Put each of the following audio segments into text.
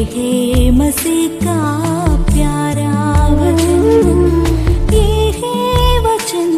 है मसीह का प्यारा वचन, ये है वचन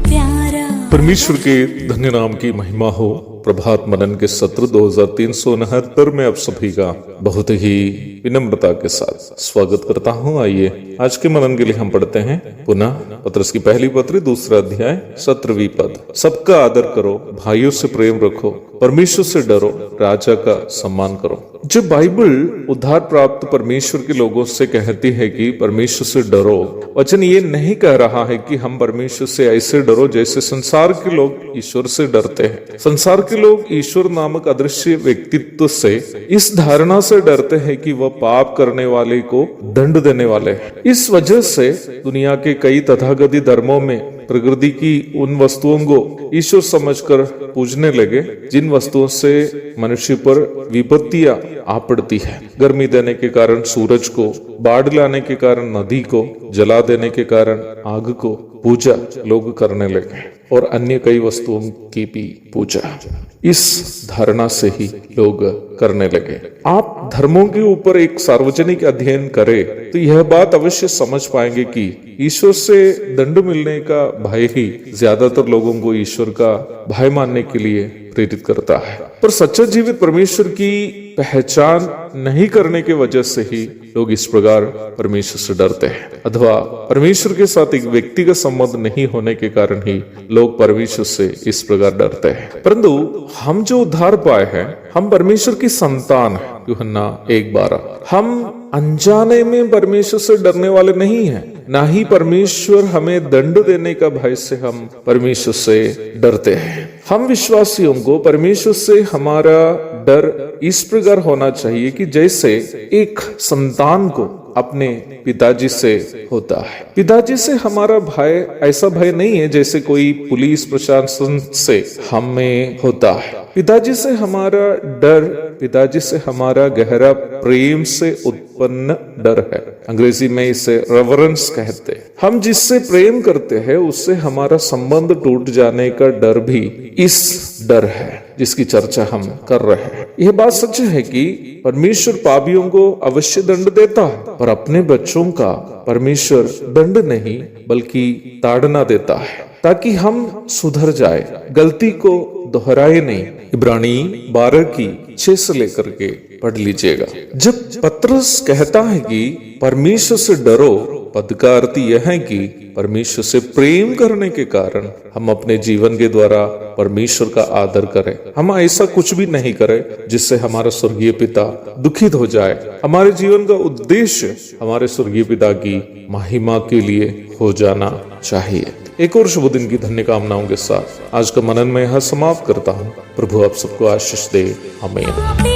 प्यारा। परमेश्वर के धन्य नाम की महिमा हो। प्रभात मनन के सत्र 2369 में आप सभी का बहुत ही विनम्रता के साथ स्वागत करता हूं। आइए आज के मनन के लिए हम पढ़ते हैं पुनः पत्रस की पहली पत्री 2 अध्याय 17वीं पद। सबका आदर करो, भाइयों से प्रेम रखो, परमेश्वर से डरो, राजा का सम्मान करो। जब बाइबल उद्धार प्राप्त परमेश्वर के लोगों से कहती है कि परमेश्वर से डरो, वचन ये नहीं कह रहा है कि हम परमेश्वर से ऐसे डरो जैसे संसार के लोग ईश्वर से डरते हैं। संसार के लोग ईश्वर नामक अदृश्य व्यक्तित्व से इस धारणा से डरते हैं कि वह पाप करने वाले को दंड देने वाले हैं। इस वजह से दुनिया के कई तथाकथित धर्मों में प्रकृति की उन वस्तुओं को ईश्वर समझकर पूजने लगे जिन वस्तुओं से मनुष्य पर विपत्तियां आ पड़ती है। गर्मी देने के कारण सूरज को, बाढ़ लाने के कारण नदी को, जला देने के कारण आग को पूजा लोग करने लगे और अन्य कई वस्तुओं की भी पूजा इस धारणा से ही लोग करने लगे। आप धर्मों के ऊपर एक सार्वजनिक अध्ययन करें तो यह बात अवश्य समझ पाएंगे कि ईश्वर से दंड मिलने का भय ही ज्यादातर लोगों को ईश्वर का भय मानने के लिए प्रेरित करता है। पर सच्चा जीवित परमेश्वर की पहचान नहीं करने के वजह से ही लोग इस प्रकार परमेश्वर से डरते हैं, अथवा परमेश्वर के साथ एक व्यक्ति का संबंध नहीं होने के कारण ही लोग परमेश्वर से इस प्रकार डरते हैं। परंतु हम जो उद्धार पाए हैं, हम परमेश्वर की संतान हैं। यूहन्ना 1:12। हम अनजाने में परमेश्वर से डरने वाले नहीं हैं, ना ही परमेश्वर हमें दंड देने का भय से हम परमेश्वर से डरते हैं। हम विश्वासियों को परमेश्वर से हमारा डर इस प्रकार होना चाहिए कि जैसे एक संतान को अपने पिताजी से होता है। पिताजी से हमारा भय ऐसा भय नहीं है जैसे कोई पुलिस प्रशासन से हमें होता है। पिताजी से हमारा डर, पिताजी से हमारा गहरा प्रेम से उत्पन्न डर है। अंग्रेजी में इसे रेवरेंस कहते हैं। हम जिससे प्रेम करते हैं उससे हमारा संबंध टूट जाने का डर भी इस डर है जिसकी चर्चा हम कर रहे हैं। यह बात सच है कि परमेश्वर पापियों को अवश्य दंड देता है, पर अपने बच्चों का परमेश्वर दंड नहीं बल्कि ताड़ना देता है ताकि हम सुधर जाए, गलती को दोहराए नहीं। इब्रानी 12:6 से लेकर के पढ़ लीजिएगा। जब पत्रस कहता है कि परमेश्वर से डरो, पद का अर्थ यह है कि परमेश्वर से प्रेम करने के कारण हम अपने जीवन के द्वारा परमेश्वर का आदर करें। हम ऐसा कुछ भी नहीं करें जिससे हमारा स्वर्गीय पिता दुखित हो जाए। हमारे जीवन का उद्देश्य हमारे स्वर्गीय पिता की महिमा के लिए हो जाना चाहिए। एक और शुभ दिन की धन्य कामनाओं के साथ आज का मनन में यह समाप्त करता हूँ। प्रभु आप सबको आशीष दे। आमीन।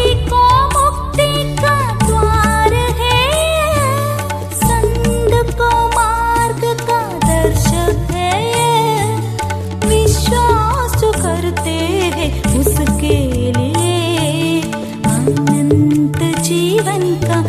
उसके लिए अनंत जीवन का